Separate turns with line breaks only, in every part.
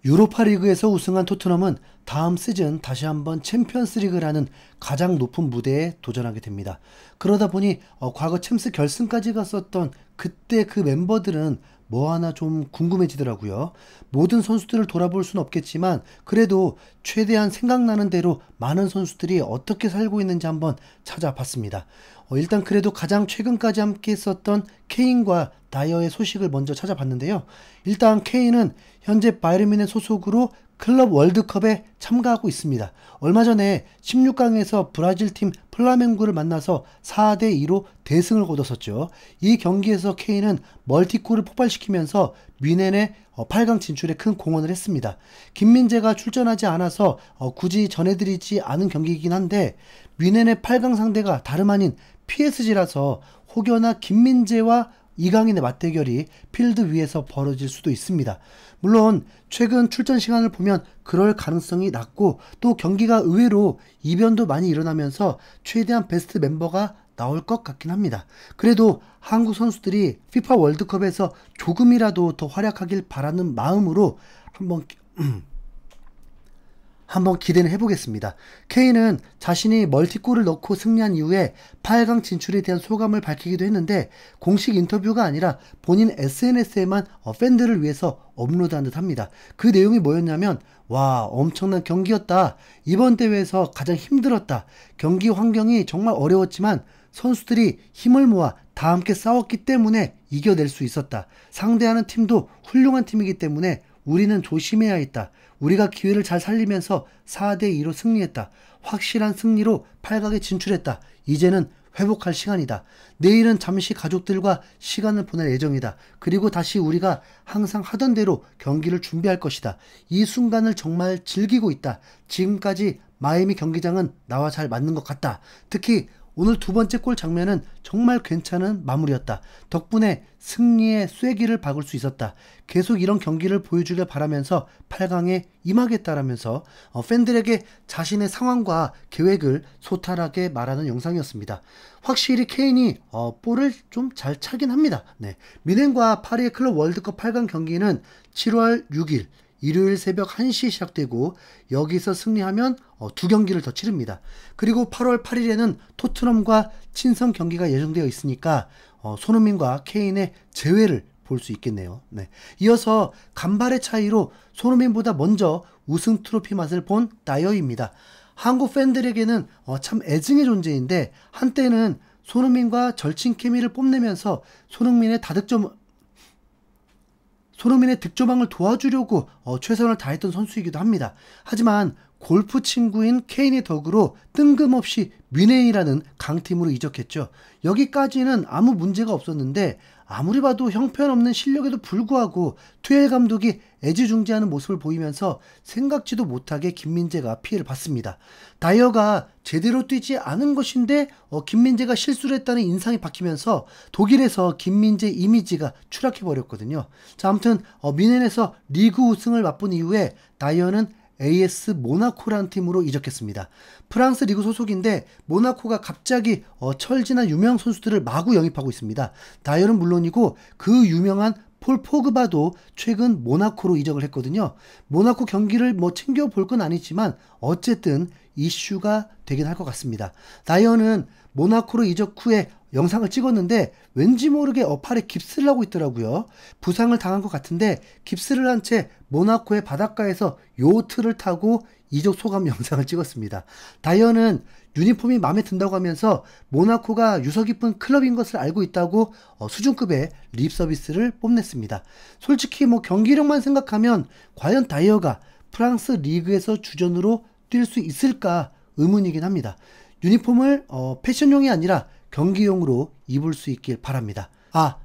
유로파 리그에서 우승한 토트넘은 다음 시즌 다시 한번 챔피언스 리그라는 가장 높은 무대에 도전하게 됩니다. 그러다 보니 과거 챔스 결승까지 갔었던 그때 그 멤버들은 뭐 하나 좀 궁금해지더라고요. 모든 선수들을 돌아볼 수는 없겠지만 그래도 최대한 생각나는 대로 많은 선수들이 어떻게 살고 있는지 한번 찾아봤습니다. 일단 그래도 가장 최근까지 함께 했었던 케인과 다이어의 소식을 먼저 찾아봤는데요. 일단 케인은 현재 바이에른 소속으로 클럽 월드컵에 참가하고 있습니다. 얼마 전에 16강에서 브라질 팀 플라멩고를 만나서 4대2로 대승을 거뒀었죠. 이 경기에서 케인은 멀티골을 폭발시키면서 뮌헨의 8강 진출에 큰 공헌을 했습니다. 김민재가 출전하지 않아서 굳이 전해드리지 않은 경기이긴 한데 뮌헨의 8강 상대가 다름 아닌 PSG라서 혹여나 김민재와 이강인의 맞대결이 필드 위에서 벌어질 수도 있습니다. 물론 최근 출전 시간을 보면 그럴 가능성이 낮고 또 경기가 의외로 이변도 많이 일어나면서 최대한 베스트 멤버가 나올 것 같긴 합니다. 그래도 한국 선수들이 FIFA 월드컵에서 조금이라도 더 활약하길 바라는 마음으로 한번 기대는 해보겠습니다. 케인은 자신이 멀티골을 넣고 승리한 이후에 8강 진출에 대한 소감을 밝히기도 했는데 공식 인터뷰가 아니라 본인 SNS에만 팬들을 위해서 업로드한 듯 합니다. 그 내용이 뭐였냐면 와, 엄청난 경기였다. 이번 대회에서 가장 힘들었다. 경기 환경이 정말 어려웠지만 선수들이 힘을 모아 다 함께 싸웠기 때문에 이겨낼 수 있었다. 상대하는 팀도 훌륭한 팀이기 때문에 우리는 조심해야 했다. 우리가 기회를 잘 살리면서 4대2로 승리했다. 확실한 승리로 8강에 진출했다. 이제는 회복할 시간이다. 내일은 잠시 가족들과 시간을 보낼 예정이다. 그리고 다시 우리가 항상 하던 대로 경기를 준비할 것이다. 이 순간을 정말 즐기고 있다. 지금까지 마이애미 경기장은 나와 잘 맞는 것 같다. 특히 오늘 두 번째 골 장면은 정말 괜찮은 마무리였다. 덕분에 승리의 쐐기를 박을 수 있었다. 계속 이런 경기를 보여주길 바라면서 8강에 임하겠다라면서 팬들에게 자신의 상황과 계획을 소탈하게 말하는 영상이었습니다. 확실히 케인이 볼을 좀 잘 차긴 합니다. 네. 뮌헨과 파리의 클럽 월드컵 8강 경기는 7월 6일 일요일 새벽 1시에 시작되고 여기서 승리하면 두 경기를 더 치릅니다. 그리고 8월 8일에는 토트넘과 친선 경기가 예정되어 있으니까 손흥민과 케인의 재회를 볼 수 있겠네요. 네. 이어서 간발의 차이로 손흥민보다 먼저 우승 트로피 맛을 본 다이어입니다. 한국 팬들에게는 참 애증의 존재인데 한때는 손흥민과 절친 케미를 뽐내면서 손흥민의 득점왕을 도와주려고 최선을 다했던 선수이기도 합니다. 하지만 골프 친구인 케인의 덕으로 뜬금없이 뮌헨이라는 강팀으로 이적했죠. 여기까지는 아무 문제가 없었는데 아무리 봐도 형편없는 실력에도 불구하고 투엘 감독이 애지중지하는 모습을 보이면서 생각지도 못하게 김민재가 피해를 봤습니다. 다이어가 제대로 뛰지 않은 것인데 김민재가 실수를 했다는 인상이 박히면서 독일에서 김민재 이미지가 추락해버렸거든요. 자, 아무튼 뮌헨에서 리그 우승을 맛본 이후에 다이어는 AS 모나코라는 팀으로 이적했습니다. 프랑스 리그 소속인데 모나코가 갑자기 철진한 유명 선수들을 마구 영입하고 있습니다. 다이어는 물론이고 그 유명한 폴 포그바도 최근 모나코로 이적을 했거든요. 모나코 경기를 챙겨볼 건 아니지만 어쨌든 이슈가 되긴 할 것 같습니다. 다이어는 모나코로 이적 후에 영상을 찍었는데 왠지 모르게 팔에 깁스를 하고 있더라고요. 부상을 당한 것 같은데 깁스를 한 채 모나코의 바닷가에서 요트를 타고 이적 소감 영상을 찍었습니다. 다이어는 유니폼이 마음에 든다고 하면서 모나코가 유서 깊은 클럽인 것을 알고 있다고 수준급의 립 서비스를 뽐냈습니다. 솔직히 경기력만 생각하면 과연 다이어가 프랑스 리그에서 주전으로 뛸 수 있을까 의문이긴 합니다. 유니폼을 패션용이 아니라 경기용으로 입을 수 있길 바랍니다.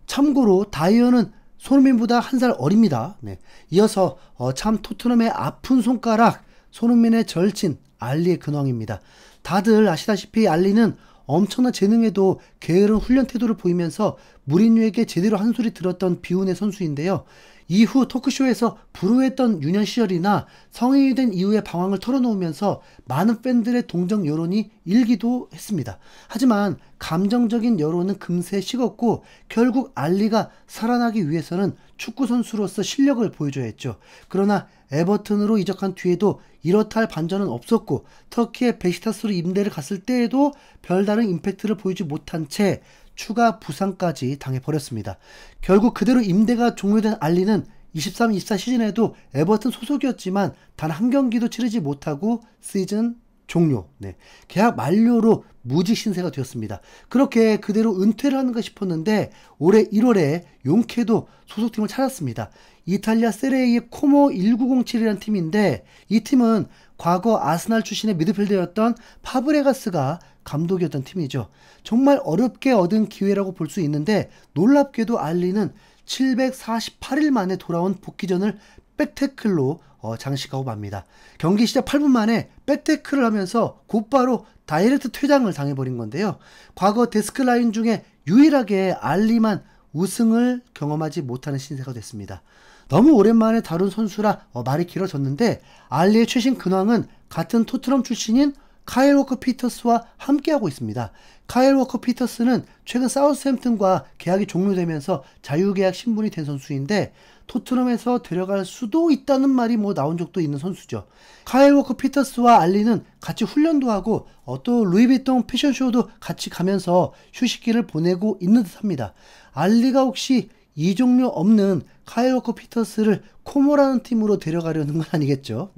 참고로 다이어는 손흥민보다 한 살 어립니다. 네. 이어서 참 토트넘의 아픈 손가락, 손흥민의 절친 알리의 근황입니다. 다들 아시다시피 알리는 엄청난 재능에도 게으른 훈련 태도를 보이면서 무리뉴에게 제대로 한 소리 들었던 비운의 선수인데요. 이후 토크쇼에서 불우했던 유년 시절이나 성인이 된 이후의 방황을 털어놓으면서 많은 팬들의 동정 여론이 일기도 했습니다. 하지만 감정적인 여론은 금세 식었고 결국 알리가 살아나기 위해서는 축구 선수로서 실력을 보여줘야 했죠. 그러나 에버튼으로 이적한 뒤에도 이렇다 할 반전은 없었고 터키의 베시타스로 임대를 갔을 때에도 별다른 임팩트를 보이지 못한 채 추가 부상까지 당해버렸습니다. 결국 그대로 임대가 종료된 알리는 23-24 시즌에도 에버튼 소속이었지만 단 한 경기도 치르지 못하고 시즌 종료. 계약 만료로 무직 신세가 되었습니다. 그렇게 그대로 은퇴를 하는가 싶었는데 올해 1월에 용케도 소속팀을 찾았습니다. 이탈리아 세레이의 코모 1907이라는 팀인데 이 팀은 과거 아스날 출신의 미드필더였던 파브레가스가 감독이었던 팀이죠. 정말 어렵게 얻은 기회라고 볼 수 있는데 놀랍게도 알리는 748일 만에 돌아온 복귀전을 백태클로 장식하고 맙니다. 경기 시작 8분 만에 백태클을 하면서 곧바로 다이렉트 퇴장을 당해버린 건데요. 과거 데스크라인 중에 유일하게 알리만 우승을 경험하지 못하는 신세가 됐습니다. 너무 오랜만에 다룬 선수라 말이 길어졌는데 알리의 최신 근황은 같은 토트넘 출신인 카일 워커 피터스와 함께하고 있습니다. 카일 워커 피터스는 최근 사우스햄튼과 계약이 종료되면서 자유계약 신분이 된 선수인데 토트넘에서 데려갈 수도 있다는 말이 나온 적도 있는 선수죠. 카일 워커 피터스와 알리는 같이 훈련도 하고 또 루이비통 패션쇼도 같이 가면서 휴식기를 보내고 있는 듯 합니다. 알리가 혹시 이종류 없는 카일 워커 피터스를 코모라는 팀으로 데려가려는 건 아니겠죠.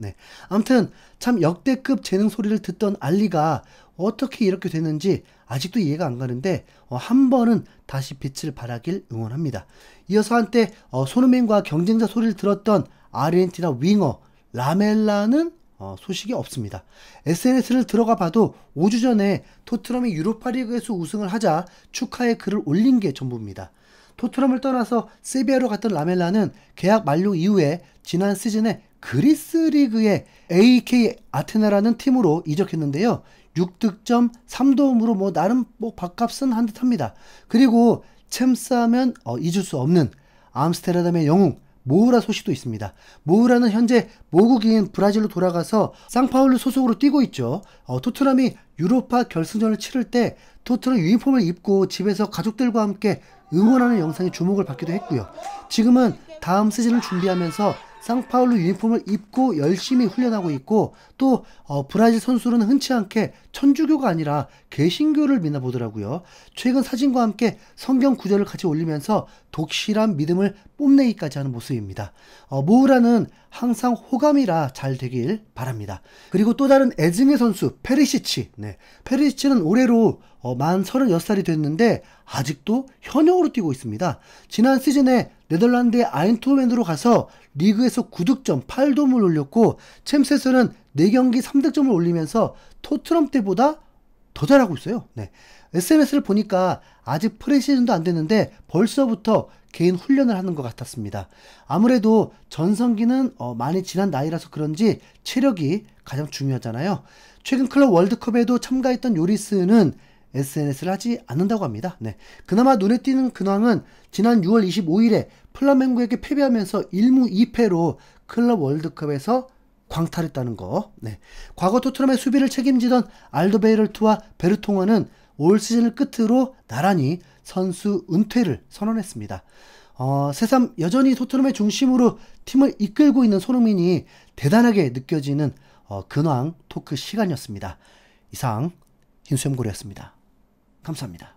아무튼 참 역대급 재능 소리를 듣던 알리가 어떻게 이렇게 됐는지 아직도 이해가 안 가는데 한 번은 다시 빛을 발하길 응원합니다. 이어서 한때 손흥민과 경쟁자 소리를 들었던 아르헨티나 윙어 라멜라는 소식이 없습니다. SNS를 들어가 봐도 5주 전에 토트넘이 유로파리그에서 우승을 하자 축하의 글을 올린 게 전부입니다. 토트넘을 떠나서 세비야로 갔던 라멜라는 계약 만료 이후에 지난 시즌에 그리스 리그의 AK 아테나라는 팀으로 이적했는데요. 6득점 3도움으로 나름 밥값은 한 듯합니다. 그리고 챔스하면 잊을 수 없는 암스테르담의 영웅 모우라 소식도 있습니다. 모우라는 현재 모국인 브라질로 돌아가서 상파울루 소속으로 뛰고 있죠. 토트넘이 유로파 결승전을 치를 때 토트넘 유니폼을 입고 집에서 가족들과 함께 응원하는 영상이 주목을 받기도 했고요. 지금은 다음 시즌을 준비하면서 상파울루 유니폼을 입고 열심히 훈련하고 있고 또 브라질 선수는 흔치 않게 천주교가 아니라 개신교를 믿나 보더라고요. 최근 사진과 함께 성경 구절을 같이 올리면서 독실한 믿음을 뽐내기까지 하는 모습입니다. 모우라는 항상 호감이라 잘 되길 바랍니다. 그리고 또 다른 애증의 선수 페리시치. 페리시치는 올해로 만 36살이 됐는데 아직도 현역으로 뛰고 있습니다. 지난 시즌에 네덜란드의 아인트호벤으로 가서 리그에서 9득점 8도움을 올렸고 챔스에서는 4경기 3득점을 올리면서 토트넘 때보다 더 잘하고 있어요. SNS를 보니까 아직 프리시즌도 안 됐는데 벌써부터 개인 훈련을 하는 것 같았습니다. 아무래도 전성기는 많이 지난 나이라서 그런지 체력이 가장 중요하잖아요. 최근 클럽 월드컵에도 참가했던 요리스는 SNS를 하지 않는다고 합니다. 그나마 눈에 띄는 근황은 지난 6월 25일에 플라멩고에게 패배하면서 1무 2패로 클럽 월드컵에서 광탈했다는 거. 과거 토트넘의 수비를 책임지던 알도베이럴트와 베르통어는 올 시즌을 끝으로 나란히 선수 은퇴를 선언했습니다. 새삼 여전히 토트넘의 중심으로 팀을 이끌고 있는 손흥민이 대단하게 느껴지는 근황 토크 시간이었습니다. 이상 흰수염고래였습니다. 감사합니다.